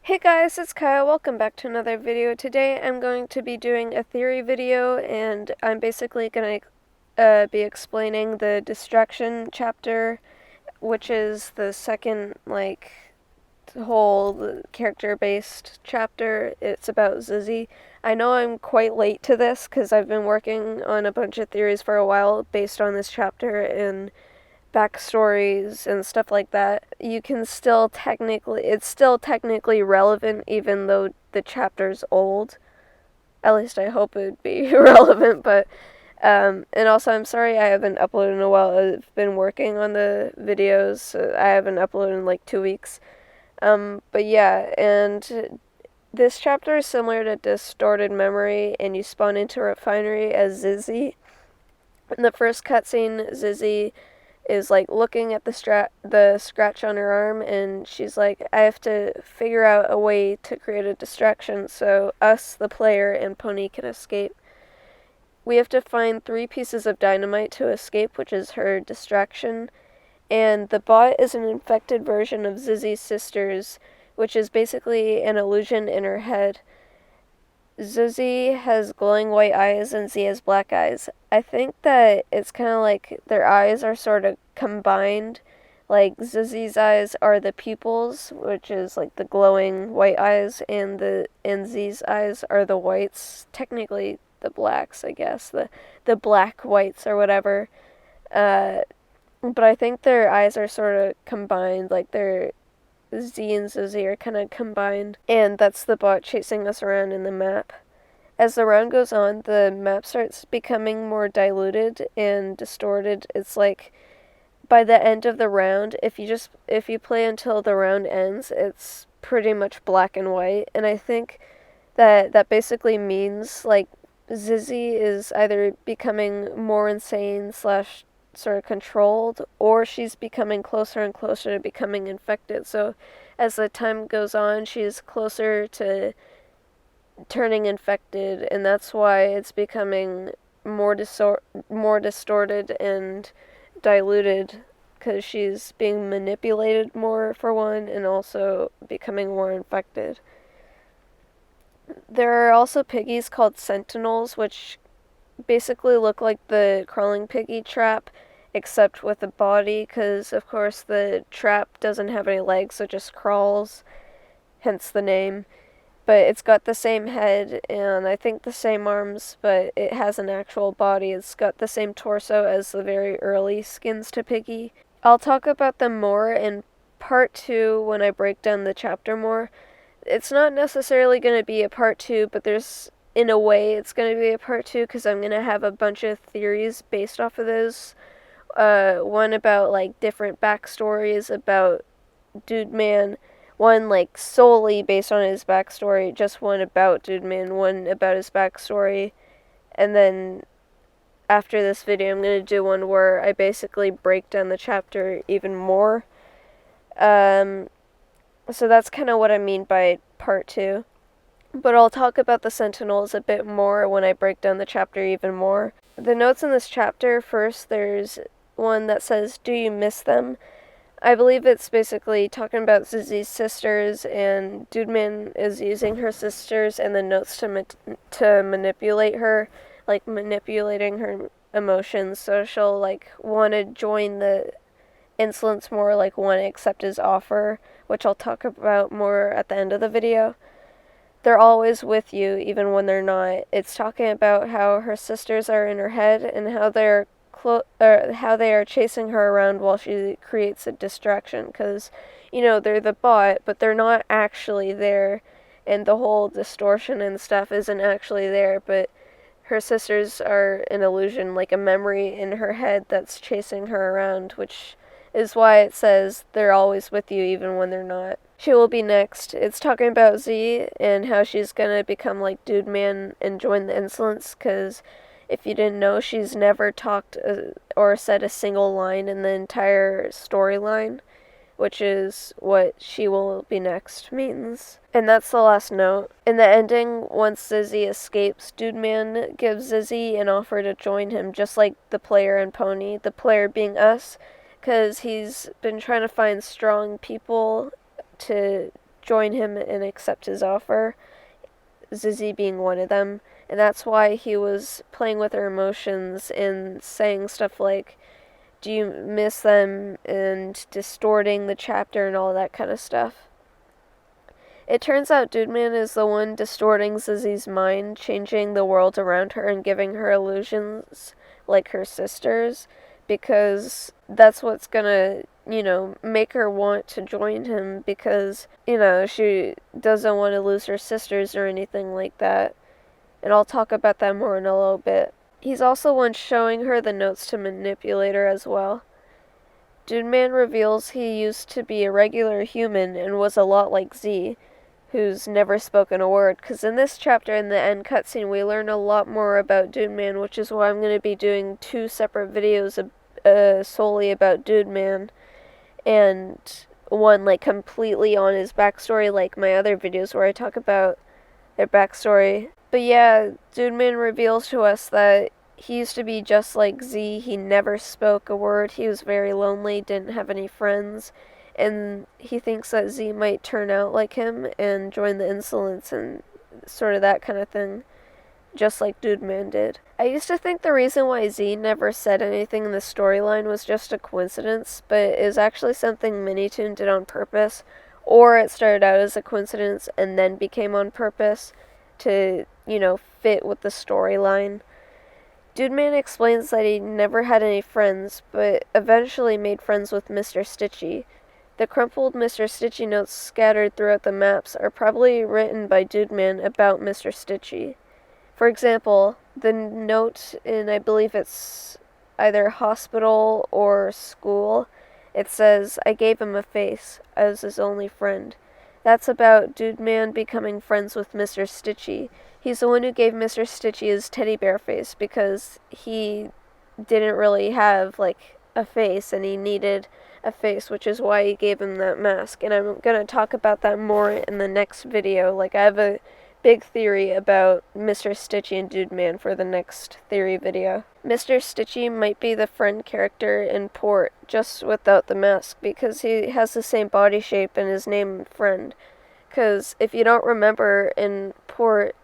Hey guys, it's Kyle. Welcome back to another video. Today I'm going to be doing a theory video, and I'm basically going to be explaining the distraction chapter, which is the second, whole character-based chapter. It's about Zizzy. I know I'm quite late to this because I've been working on a bunch of theories for a while based on this chapter, and backstories and stuff like that, it's still technically relevant even though the chapter's old. At least I hope it'd be relevant, but and also I'm sorry I haven't uploaded in a while. I've been working on the videos. So I haven't uploaded in like 2 weeks. But yeah, and this chapter is similar to Distorted Memory, and you spawn into a refinery as Zizzy. In the first cutscene, Zizzy is like looking at the scratch on her arm, and she's like, I have to figure out a way to create a distraction so us, the player, and Pony can escape. We have to find 3 pieces of dynamite to escape, which is her distraction, and the bot is an infected version of Zizzy's sisters, which is basically an illusion in her head. Zizzy has glowing white eyes and Z has black eyes. I think that it's kind of like their eyes are sort of combined. Like Zizzy's eyes are the pupils, which is like the glowing white eyes, and Z's eyes are the whites. Technically, the blacks, I guess, the black whites or whatever. But I think their eyes are sort of combined, like their Z and Zizzy are kind of combined, and that's the bot chasing us around in the map. As the round goes on, the map starts becoming more diluted and distorted. It's like by the end of the round, if you play until the round ends, it's pretty much black and white, and I think that basically means like Zizzy is either becoming more insane slash sort of controlled, or she's becoming closer and closer to becoming infected. So as the time goes on, she's closer to turning infected, and that's why it's becoming more distorted and diluted, because she's being manipulated more, for one, and also becoming more infected. There are also piggies called Sentinels, which basically look like the crawling piggy trap, except with a body, because of course the trap doesn't have any legs, so it just crawls, hence the name. But it's got the same head and I think the same arms, but it has an actual body. It's got the same torso as the very early skins to Piggy. I'll talk about them more in part 2 when I break down the chapter more. It's not necessarily going to be a part 2, but in a way, it's going to be a part 2 because I'm going to have a bunch of theories based off of those. One about like different backstories about Dude Man, one like solely based on his backstory, just one about Dude Man, one about his backstory, and then after this video I'm going to do one where I basically break down the chapter even more. So that's kind of what I mean by part 2. But I'll talk about the Sentinels a bit more when I break down the chapter even more. The notes in this chapter, first there's one that says, do you miss them? I believe it's basically talking about Zizzy's sisters, and Dude Man is using her sisters and the notes to manipulate her, like manipulating her emotions, so she'll like want to join the Insolence more, like want to accept his offer, which I'll talk about more at the end of the video. They're always with you, even when they're not. It's talking about how her sisters are in her head and how how they are chasing her around while she creates a distraction. Because, they're the bot, but they're not actually there, and the whole distortion and stuff isn't actually there. But her sisters are an illusion, like a memory in her head that's chasing her around, which is why it says they're always with you even when they're not. She will be next. It's talking about Z and how she's gonna become like Dude Man and join the Insolence, because if you didn't know, she's never talked or said a single line in the entire storyline, which is what she will be next means. And that's the last note. In the ending, once Zizzy escapes, Dude Man gives Zizzy an offer to join him, just like the player and Pony, the player being us, because he's been trying to find strong people to join him and accept his offer, Zizzy being one of them. And that's why he was playing with her emotions and saying stuff like, do you miss them, and distorting the chapter and all that kind of stuff. It turns out Dude Man is the one distorting Zizzy's mind, changing the world around her and giving her illusions like her sisters, because that's what's gonna, make her want to join him, because, she doesn't want to lose her sisters or anything like that. And I'll talk about that more in a little bit. He's also one showing her the notes to manipulate her as well. Dude Man reveals he used to be a regular human and was a lot like Z, who's never spoken a word, because in this chapter, in the end cutscene, we learn a lot more about Dude Man, which is why I'm going to be doing 2 separate videos solely about Dude Man, and one completely on his backstory, like my other videos where I talk about their backstory. But yeah, Dude Man reveals to us that he used to be just like Z. He never spoke a word. He was very lonely, didn't have any friends. And he thinks that Z might turn out like him and join the Insolence and sort of that kind of thing, just like Dude Man did. I used to think the reason why Z never said anything in the storyline was just a coincidence, but it was actually something Minitoon did on purpose, or it started out as a coincidence and then became on purpose to, fit with the storyline. Dude Man explains that he never had any friends, but eventually made friends with Mr. Stitchy. The crumpled Mr. Stitchy notes scattered throughout the maps are probably written by Dude Man about Mr. Stitchy. For example, the note in, I believe it's either hospital or school, it says, I gave him a face. I was his only friend. That's about Dude Man becoming friends with Mr. Stitchy. He's the one who gave Mr. Stitchy his teddy bear face because he didn't really have, a face, and he needed a face, which is why he gave him that mask. And I'm going to talk about that more in the next video. I have a big theory about Mr. Stitchy and Dude Man for the next theory video. Mr. Stitchy might be the friend character in Port, just without the mask, because he has the same body shape and is named Friend. Because if you don't remember, in Port,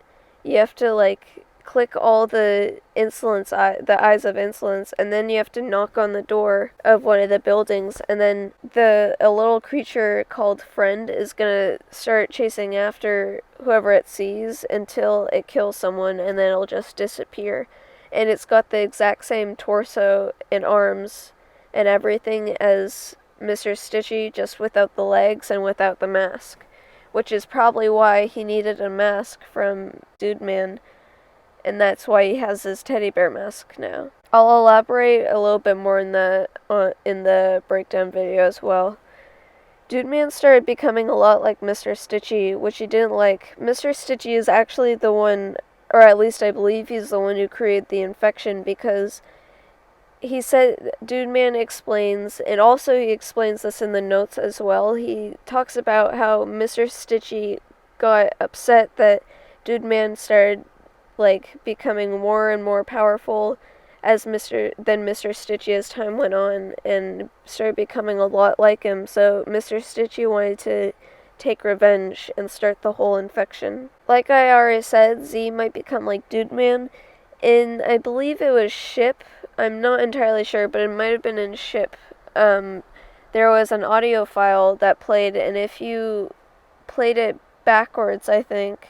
you have to, click all the the eyes of Insolence, and then you have to knock on the door of one of the buildings, and then a little creature called Friend is gonna start chasing after whoever it sees until it kills someone, and then it'll just disappear. And it's got the exact same torso and arms and everything as Mr. Stitchy, just without the legs and without the mask, which is probably why he needed a mask from Dude Man. And that's why he has his teddy bear mask now. I'll elaborate a little bit more in the breakdown video as well. Dude Man started becoming a lot like Mr. Stitchy, which he didn't like. Mr. Stitchy is actually the one, or at least I believe he's the one who created the infection, because he said, Dude Man explains, and also he explains this in the notes as well, he talks about how Mr. Stitchy got upset that Dude Man started becoming more and more powerful than Mr. Stitchy as time went on, and started becoming a lot like him. So Mr. Stitchy wanted to take revenge and start the whole infection. Like I already said, Z might become like Dude Man. In, I believe it was Ship, I'm not entirely sure, but it might have been in Ship. There was an audio file that played, and if you played it backwards, I think,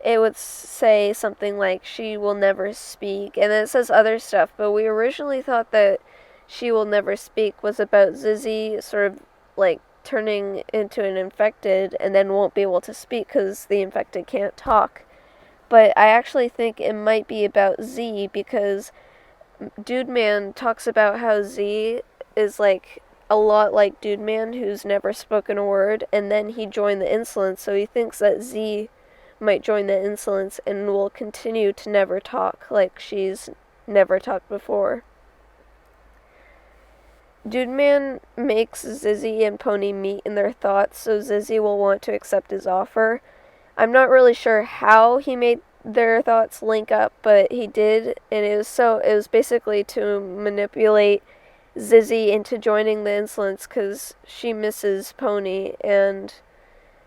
it would say something like, she will never speak, and then it says other stuff, but we originally thought that she will never speak was about Zizzy sort of turning into an infected and then won't be able to speak because the infected can't talk. But I actually think it might be about Z, because Dude Man talks about how Z is a lot like Dude Man, who's never spoken a word, and then he joined the Insolence, so he thinks that Z might join the Insolence and will continue to never talk like she's never talked before. Dude Man makes Zizzy and Pony meet in their thoughts, so Zizzy will want to accept his offer. I'm not really sure how he made their thoughts link up, but he did, and it was basically to manipulate Zizzy into joining the Insolence because she misses Pony, and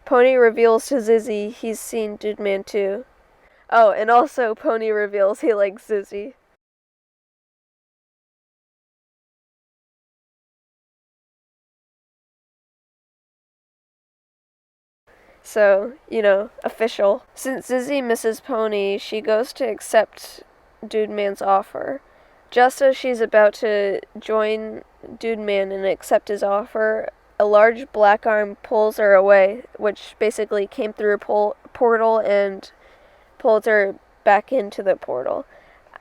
Pony reveals to Zizzy he's seen Dude Man too. Oh, and also Pony reveals he likes Zizzy. So, official. Since Zizzy misses Pony, she goes to accept Dude Man's offer. Just as she's about to join Dude Man and accept his offer, a large black arm pulls her away, which basically came through a portal and pulled her back into the portal.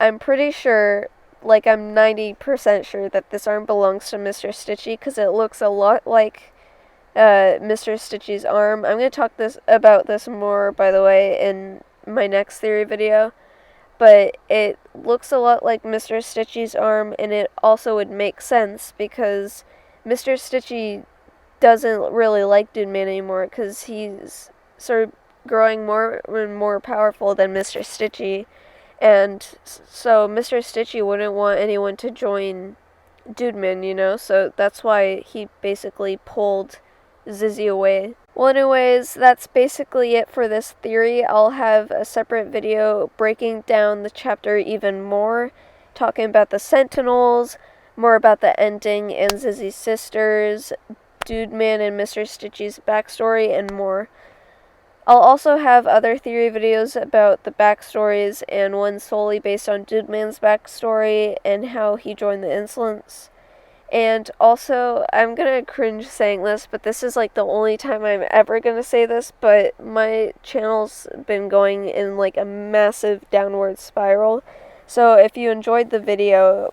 I'm pretty sure, like I'm 90% sure that this arm belongs to Mr. Stitchy because it looks a lot like Mr. Stitchy's arm. I'm going to talk about this more, by the way, in my next theory video. But it looks a lot like Mr. Stitchy's arm, and it also would make sense because Mr. Stitchy doesn't really like Dude Man anymore because he's sort of growing more and more powerful than Mr. Stitchy. And so Mr. Stitchy wouldn't want anyone to join Dude Man, so that's why he basically pulled Zizzy away. Well, anyways, that's basically it for this theory. I'll have a separate video breaking down the chapter even more, talking about the Sentinels, more about the ending and Zizzy's sisters, Dude Man and Mr. Stitchy's backstory, and more. I'll also have other theory videos about the backstories and one solely based on Dude Man's backstory and how he joined the Insolence. And also, I'm gonna cringe saying this, but this is like the only time I'm ever gonna say this, but my channel's been going in like a massive downward spiral. So if you enjoyed the video,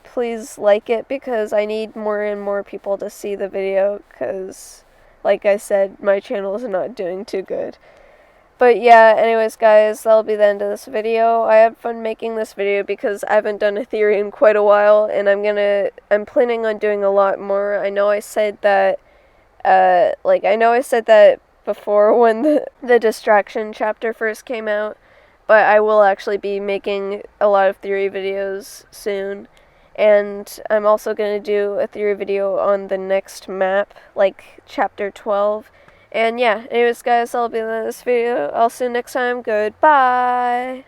please like it because I need more and more people to see the video because, like I said, my channel is not doing too good. But yeah, anyways guys, that'll be the end of this video. I had fun making this video because I haven't done a theory in quite a while, and I'm planning on doing a lot more. I know I said that, before when the distraction chapter first came out, but I will actually be making a lot of theory videos soon. And I'm also going to do a theory video on the next map, like chapter 12. And yeah, anyways guys, that'll be the end of this video. I'll see you next time. Goodbye!